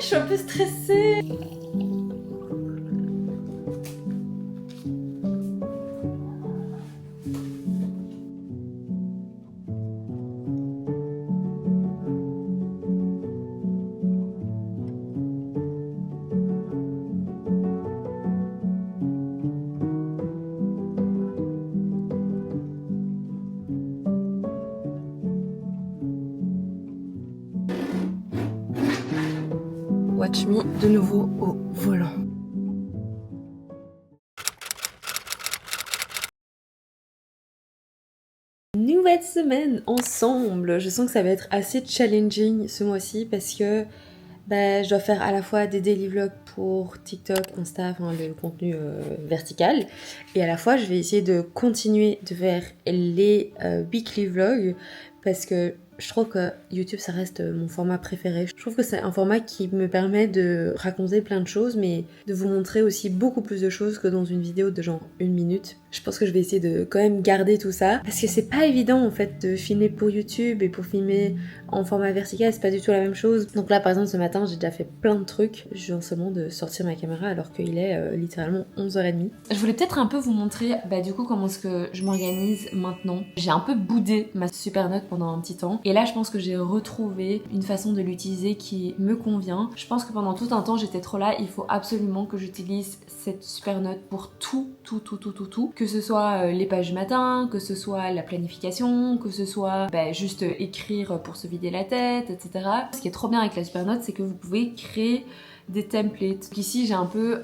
Je suis un peu stressée. Watch me de nouveau au volant. Nouvelle semaine ensemble. Je sens que ça va être assez challenging ce mois-ci parce que je dois faire à la fois des daily vlogs pour TikTok, Insta, enfin le contenu vertical, et à la fois je vais essayer de continuer de faire les weekly vlogs parce que je trouve que YouTube ça reste mon format préféré. Je trouve que c'est un format qui me permet de raconter plein de choses mais de vous montrer aussi beaucoup plus de choses que dans une vidéo de genre 1 minute. Je pense que je vais essayer de quand même garder tout ça parce que c'est pas évident en fait de filmer pour YouTube et pour filmer en format vertical, c'est pas du tout la même chose. Donc là par exemple ce matin j'ai déjà fait plein de trucs, je viens seulement de sortir ma caméra alors qu'il est littéralement 11h30. Je voulais peut-être un peu vous montrer du coup comment est-ce que je m'organise maintenant. J'ai un peu boudé ma super note pendant un petit temps et là je pense que j'ai retrouvé une façon de l'utiliser qui me convient. Je pense que pendant tout un temps j'étais trop là, il faut absolument que j'utilise cette super note pour tout, que ce soit les pages du matin, que ce soit la planification, que ce soit juste écrire pour se vider la tête, etc. Ce qui est trop bien avec la super note, c'est que vous pouvez créer des templates. Donc ici j'ai un peu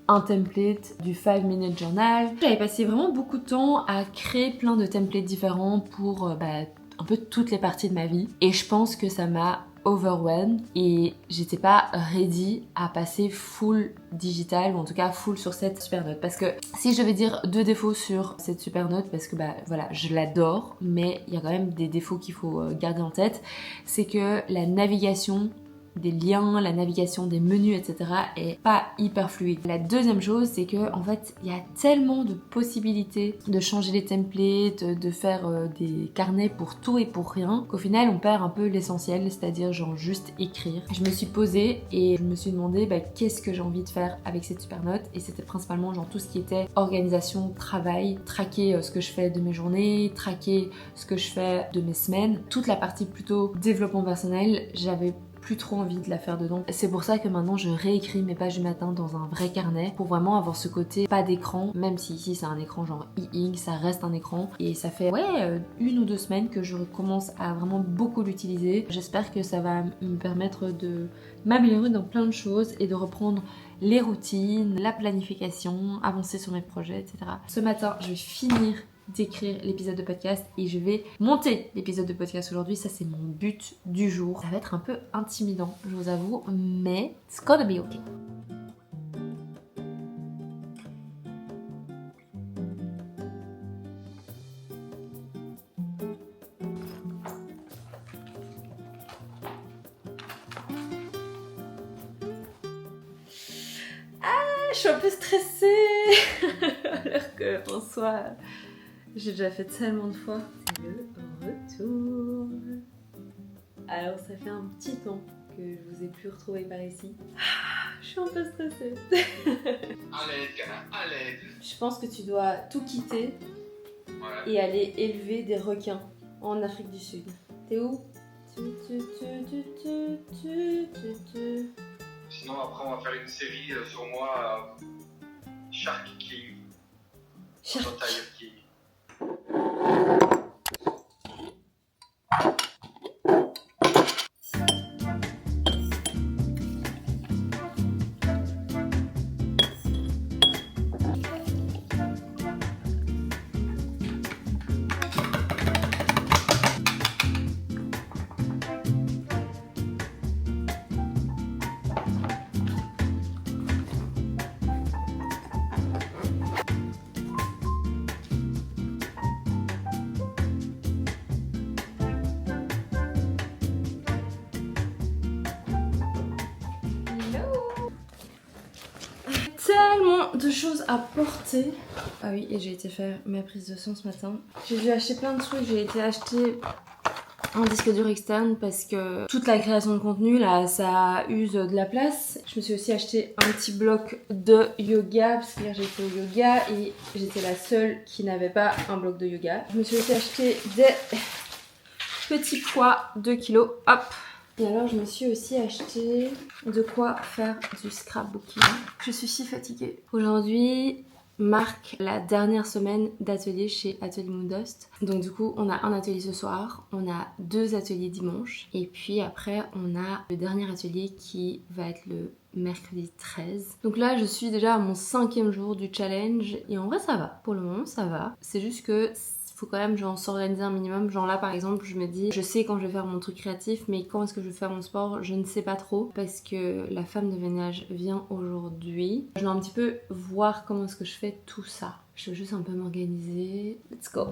un template du 5 minute journal. J'avais passé vraiment beaucoup de temps à créer plein de templates différents pour un peu toutes les parties de ma vie et je pense que ça m'a overwhelmed et j'étais pas ready à passer full digital ou en tout cas full sur cette super note parce que si je devais dire 2 défauts sur cette super note parce que voilà je l'adore mais il y a quand même des défauts qu'il faut garder en tête, c'est que la navigation des liens, la navigation des menus, etc. est pas hyper fluide. La deuxième chose, c'est que en fait, il y a tellement de possibilités de changer les templates, de faire des carnets pour tout et pour rien, qu'au final, on perd un peu l'essentiel, c'est-à-dire genre juste écrire. Je me suis posée et je me suis demandé qu'est-ce que j'ai envie de faire avec cette super note et c'était principalement genre tout ce qui était organisation, travail, traquer ce que je fais de mes journées, traquer ce que je fais de mes semaines. Toute la partie plutôt développement personnel, j'avais plus trop envie de la faire dedans. C'est pour ça que maintenant je réécris mes pages du matin dans un vrai carnet pour vraiment avoir ce côté pas d'écran, même si ici c'est un écran genre e-ink, ça reste un écran et ça fait 1 ou 2 semaines que je commence à vraiment beaucoup l'utiliser. J'espère que ça va me permettre de m'améliorer dans plein de choses et de reprendre les routines, la planification, avancer sur mes projets, etc. Ce matin je vais finir d'écrire l'épisode de podcast et je vais monter l'épisode de podcast aujourd'hui. Ça c'est mon but du jour. Ça va être un peu intimidant, je vous avoue, mais it's gonna be okay. Je suis un peu stressée alors que en soi j'ai déjà fait tellement de fois. C'est le retour. Alors ça fait un petit temps que je vous ai plus retrouvé par ici. Je suis un peu stressée. À l'aide, Cana, à l'aide. Je pense que tu dois tout quitter et aller élever des requins en Afrique du Sud. T'es où? Sinon après on va faire une série sur moi, Shark King. Shark King. Tellement de choses à porter. Ah oui, et j'ai été faire ma prise de sang ce matin. J'ai dû acheter plein de trucs. J'ai été acheter un disque dur externe parce que toute la création de contenu là ça use de la place. Je me suis aussi acheté un petit bloc de yoga parce que hier j'ai fait au yoga et j'étais la seule qui n'avait pas un bloc de yoga. Je me suis aussi acheté des petits pois 2 kilos, hop. Et alors je me suis aussi acheté de quoi faire du scrapbooking. Je suis si fatiguée. Aujourd'hui marque la dernière semaine d'atelier chez Atelier Moondust. Donc du coup on a un atelier ce soir, on a 2 ateliers dimanche et puis après on a le dernier atelier qui va être le mercredi 13. Donc là je suis déjà à mon 5e jour du challenge et en vrai ça va, pour le moment ça va. C'est juste que faut quand même genre s'organiser un minimum. Genre là par exemple je me dis je sais quand je vais faire mon truc créatif mais quand est-ce que je vais faire mon sport je ne sais pas trop parce que la femme de ménage vient aujourd'hui. Je dois un petit peu voir comment est-ce que je fais tout ça. Je veux juste un peu m'organiser. Let's go.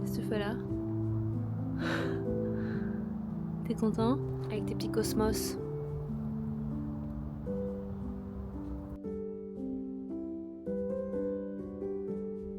Qu'est-ce que tu fais là? T'es content? Avec tes petits cosmos.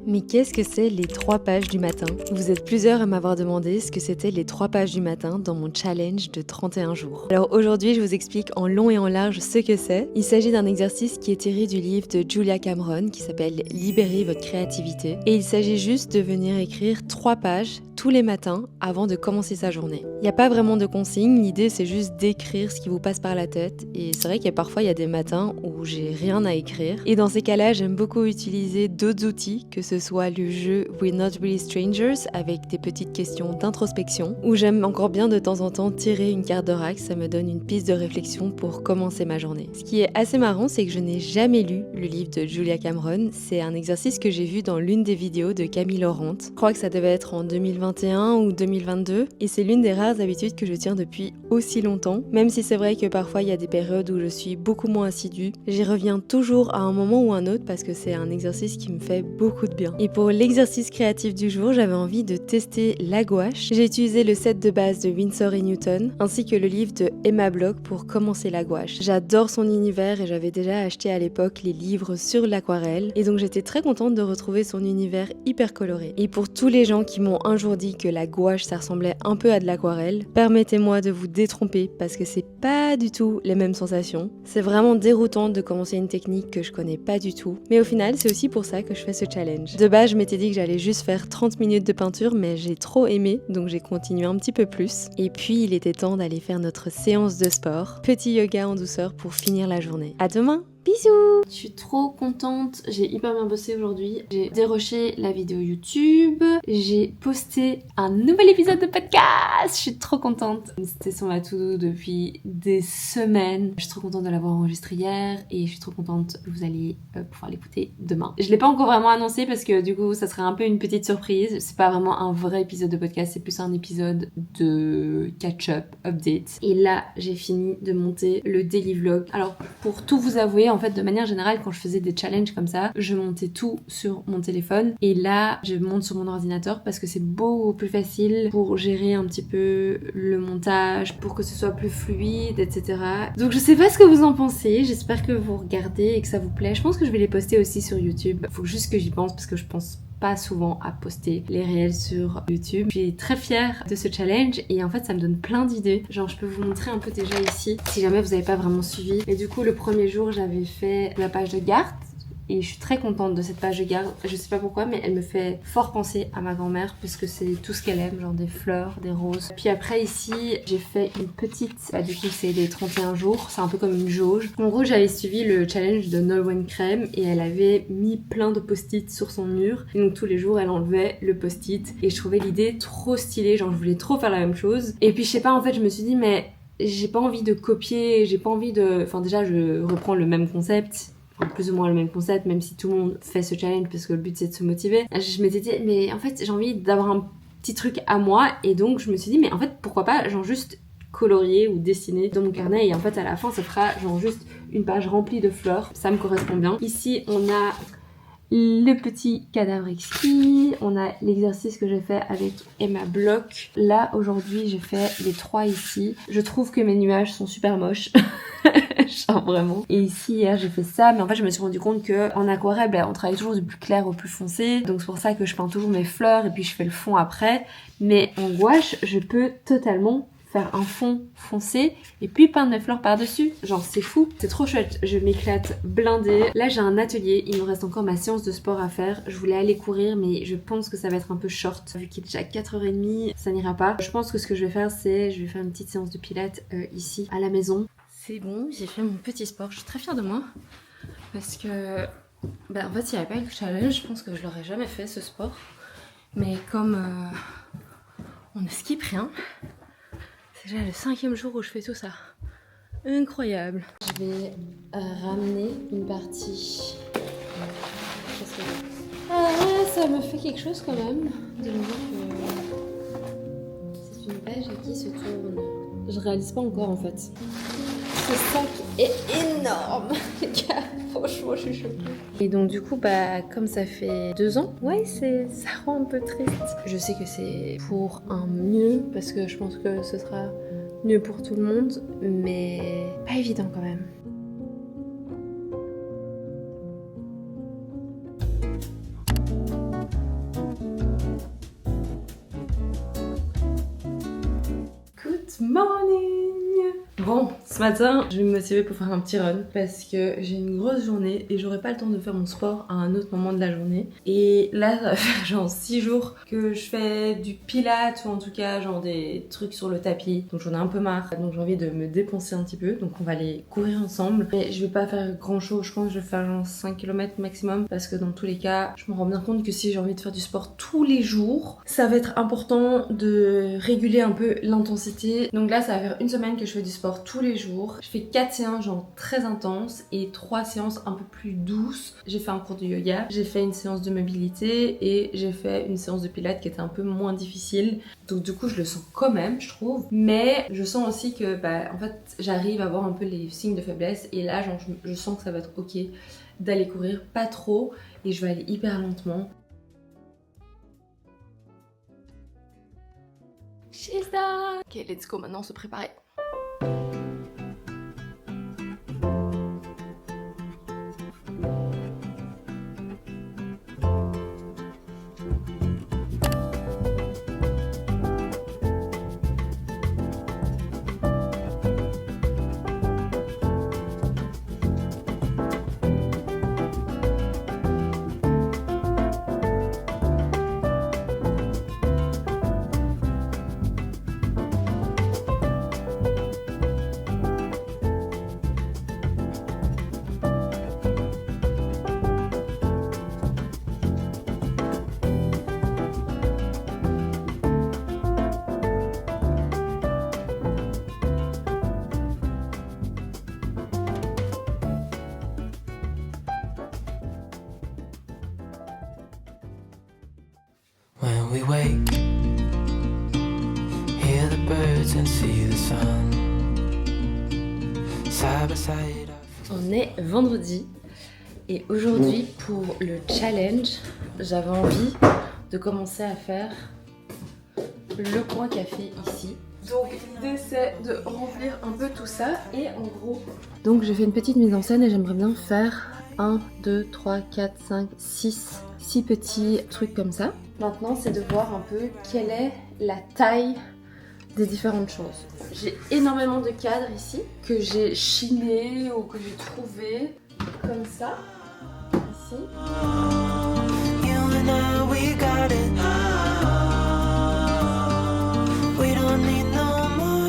Mais qu'est-ce que c'est les 3 pages du matin? Vous êtes plusieurs à m'avoir demandé ce que c'était les 3 pages du matin dans mon challenge de 31 jours. Alors aujourd'hui, je vous explique en long et en large ce que c'est. Il s'agit d'un exercice qui est tiré du livre de Julia Cameron qui s'appelle Libérez votre créativité. Et il s'agit juste de venir écrire 3 pages tous les matins avant de commencer sa journée. Il n'y a pas vraiment de consigne, l'idée c'est juste d'écrire ce qui vous passe par la tête. Et c'est vrai qu'il y a parfois des matins où j'ai rien à écrire. Et dans ces cas-là, j'aime beaucoup utiliser d'autres outils, que ce soit le jeu We're Not Really Strangers avec des petites questions d'introspection, où j'aime encore bien de temps en temps tirer une carte d'oracle, ça me donne une piste de réflexion pour commencer ma journée. Ce qui est assez marrant, c'est que je n'ai jamais lu le livre de Julia Cameron, c'est un exercice que j'ai vu dans l'une des vidéos de Camille Laurent. Je crois que ça devait être en 2021 ou 2022, et c'est l'une des rares habitudes que je tiens depuis aussi longtemps, même si c'est vrai que parfois il y a des périodes où je suis beaucoup moins assidue. J'y reviens toujours à un moment ou un autre parce que c'est un exercice qui me fait beaucoup de bien. Et pour l'exercice créatif du jour, j'avais envie de tester la gouache. J'ai utilisé le set de base de Winsor & Newton ainsi que le livre de Emma Bloch pour commencer la gouache. J'adore son univers et j'avais déjà acheté à l'époque les livres sur l'aquarelle et donc j'étais très contente de retrouver son univers hyper coloré. Et pour tous les gens qui m'ont un jour dit que la gouache ça ressemblait un peu à de l'aquarelle, permettez-moi de vous détromper parce que c'est pas du tout les mêmes sensations. C'est vraiment déroutant de commencer une technique que je connais pas du tout, mais au final c'est aussi pour ça que je fais ce challenge. De base je m'étais dit que j'allais juste faire 30 minutes de peinture mais j'ai trop aimé donc j'ai continué un petit peu plus et puis il était temps d'aller faire notre séance de sport. Petit yoga en douceur pour finir la journée. À demain! Bisous! Je suis trop contente, j'ai hyper bien bossé aujourd'hui. J'ai déroché la vidéo YouTube, j'ai posté un nouvel épisode de podcast, je suis trop contente. C'était sur ma to-do depuis des semaines. Je suis trop contente de l'avoir enregistré hier et je suis trop contente que vous allez pouvoir l'écouter demain. Je l'ai pas encore vraiment annoncé parce que du coup ça serait un peu une petite surprise. C'est pas vraiment un vrai épisode de podcast, c'est plus un épisode de catch-up, update. Et là j'ai fini de monter le daily vlog. Alors pour tout vous avouer, en fait de manière générale quand je faisais des challenges comme ça, je montais tout sur mon téléphone et là je monte sur mon ordinateur parce que c'est beaucoup plus facile pour gérer un petit peu le montage, pour que ce soit plus fluide, etc. Donc je sais pas ce que vous en pensez, j'espère que vous regardez et que ça vous plaît. Je pense que je vais les poster aussi sur YouTube, faut juste que j'y pense parce que je pense pas souvent à poster les réels sur YouTube. Je suis très fière de ce challenge et en fait ça me donne plein d'idées. Genre je peux vous montrer un peu déjà ici si jamais vous avez pas vraiment suivi. Et du coup le premier jour j'avais fait la page de garde et je suis très contente de cette page de garde. Je sais pas pourquoi mais elle me fait fort penser à ma grand-mère parce que c'est tout ce qu'elle aime, genre des fleurs, des roses. Puis après ici j'ai fait une petite, du coup c'est les 31 jours, c'est un peu comme une jauge. En gros j'avais suivi le challenge de Nolwenn Crème et elle avait mis plein de post-it sur son mur et donc tous les jours elle enlevait le post-it et je trouvais l'idée trop stylée, genre je voulais trop faire la même chose. Et puis je sais pas, en fait je me suis dit mais j'ai pas envie de copier, j'ai pas envie de... Enfin déjà je reprends le même concept, enfin plus ou moins le même concept, même si tout le monde fait ce challenge parce que le but c'est de se motiver. Je m'étais dit mais en fait j'ai envie d'avoir un petit truc à moi et donc je me suis dit mais en fait pourquoi pas genre juste colorier ou dessiner dans mon carnet et en fait à la fin ça fera genre juste une page remplie de fleurs, ça me correspond bien. Ici on a le petit cadavre exquis, on a l'exercice que j'ai fait avec Emma Bloch. Là aujourd'hui j'ai fait les 3 ici. Je trouve que mes nuages sont super moches. Genre vraiment. Et ici hier j'ai fait ça, mais en fait je me suis rendu compte que en aquarelle on travaille toujours du plus clair au plus foncé, donc c'est pour ça que je peins toujours mes fleurs et puis je fais le fond après. Mais en gouache je peux totalement faire un fond foncé et puis peindre mes fleurs par-dessus. Genre c'est fou, c'est trop chouette, je m'éclate blindée. Là j'ai un atelier, il me reste encore ma séance de sport à faire. Je voulais aller courir mais je pense que ça va être un peu short. Vu qu'il est déjà 4h30, ça n'ira pas. Je pense que ce que je vais faire c'est, je vais faire une petite séance de pilates ici à la maison. C'est bon, j'ai fait mon petit sport, je suis très fière de moi. Parce que, en fait s'il n'y avait pas eu le challenge, je pense que je l'aurais jamais fait ce sport. Mais comme on ne skippe rien, c'est déjà le 5e jour où je fais tout ça. Incroyable. Je vais ramener une partie. Parce que ça me fait quelque chose quand même de me dire que c'est une page qui se tourne. Je réalise pas encore en fait. Ce sac est énorme, les gars. Franchement, je suis choquée. Et donc du coup, comme ça fait 2 ans, ouais, ça rend un peu triste. Je sais que c'est pour un mieux, parce que je pense que ce sera mieux pour tout le monde, mais pas évident quand même. Good morning! Bon, ce matin, je vais me motiver pour faire un petit run parce que j'ai une grosse journée et j'aurai pas le temps de faire mon sport à un autre moment de la journée. Et là, ça fait genre 6 jours que je fais du pilates ou en tout cas genre des trucs sur le tapis. Donc j'en ai un peu marre, donc j'ai envie de me dépenser un petit peu. Donc on va aller courir ensemble. Mais je vais pas faire grand chose, je pense que je vais faire genre 5 km maximum parce que dans tous les cas, je me rends bien compte que si j'ai envie de faire du sport tous les jours, ça va être important de réguler un peu l'intensité. Donc là, ça va faire 1 semaine que je fais du sport tous les jours. Je fais 4 séances genre très intenses et 3 séances un peu plus douces. J'ai fait un cours de yoga, j'ai fait une séance de mobilité et j'ai fait une séance de pilates qui était un peu moins difficile. Donc du coup je le sens quand même, je trouve. Mais je sens aussi que en fait j'arrive à voir un peu les signes de faiblesse et là genre, je sens que ça va être ok d'aller courir, pas trop, et je vais aller hyper lentement. She's done. Ok, let's go, maintenant se préparer. When we wake, hear the birds and see the sun. Side by side. On est vendredi et aujourd'hui pour le challenge, j'avais envie de commencer à faire le coin café ici. Donc l'idée c'est de remplir un peu tout ça et en gros... Donc j'ai fait une petite mise en scène et j'aimerais bien faire 1, 2, 3, 4, 5, 6 petits trucs comme ça. Maintenant c'est de voir un peu quelle est la taille des différentes choses. J'ai énormément de cadres ici que j'ai chiné ou que j'ai trouvé comme ça, ici. You and I, we got it. We don't need no more.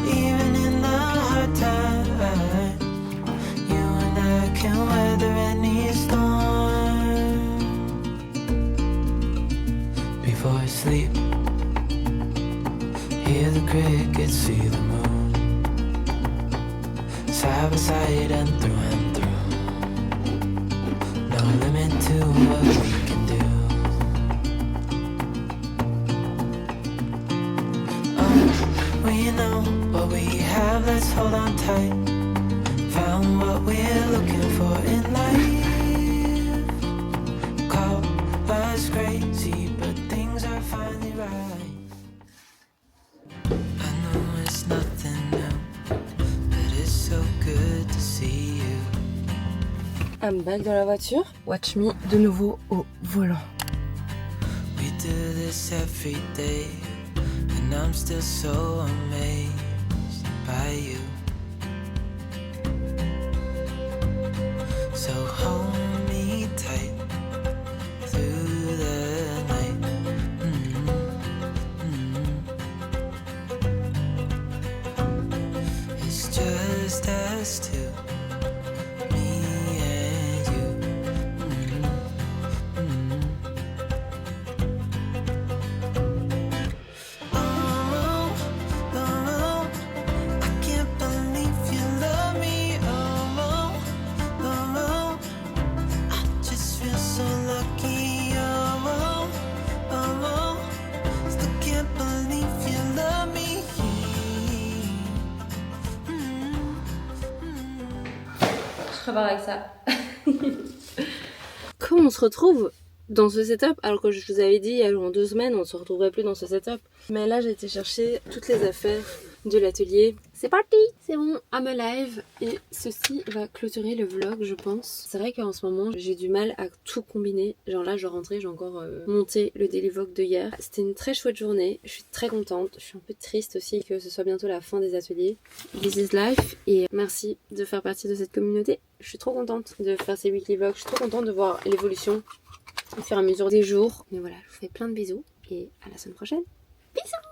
Even in the hard times, you and I can weather any storm. Before I sleep, Hear the crickets, see the moon. Side by side and through. No limit to what we can do. We know what we have, let's hold on tight. Found what we're looking for in life. Call us crazy, but things are finally right. I know it's nothing new, but it's so good to see you. I'm back dans la voiture. Watch me de nouveau au volant. We do this every day, and I'm still so amazed by you. So hold me tight through the night. It's just us two, me and you. I can't believe you love me. I just feel so lucky. Still can't believe you love me. Je repars avec ça. Comment on se retrouve dans ce setup alors que je vous avais dit il y a genre 2 semaines on ne se retrouverait plus dans ce setup. Mais là j'ai été chercher toutes les affaires de l'atelier. C'est parti, c'est bon, I'm alive. Et ceci va clôturer le vlog je pense. C'est vrai qu'en ce moment j'ai du mal à tout combiner. Genre là je rentrais, j'ai encore monté le daily vlog de hier. C'était une très chouette journée, je suis très contente. Je suis un peu triste aussi que ce soit bientôt la fin des ateliers. This is life et merci de faire partie de cette communauté. Je suis trop contente de faire ces weekly vlogs, je suis trop contente de voir l'évolution au fur et à mesure des jours. Mais voilà, je vous fais plein de bisous et à la semaine prochaine. Bisous!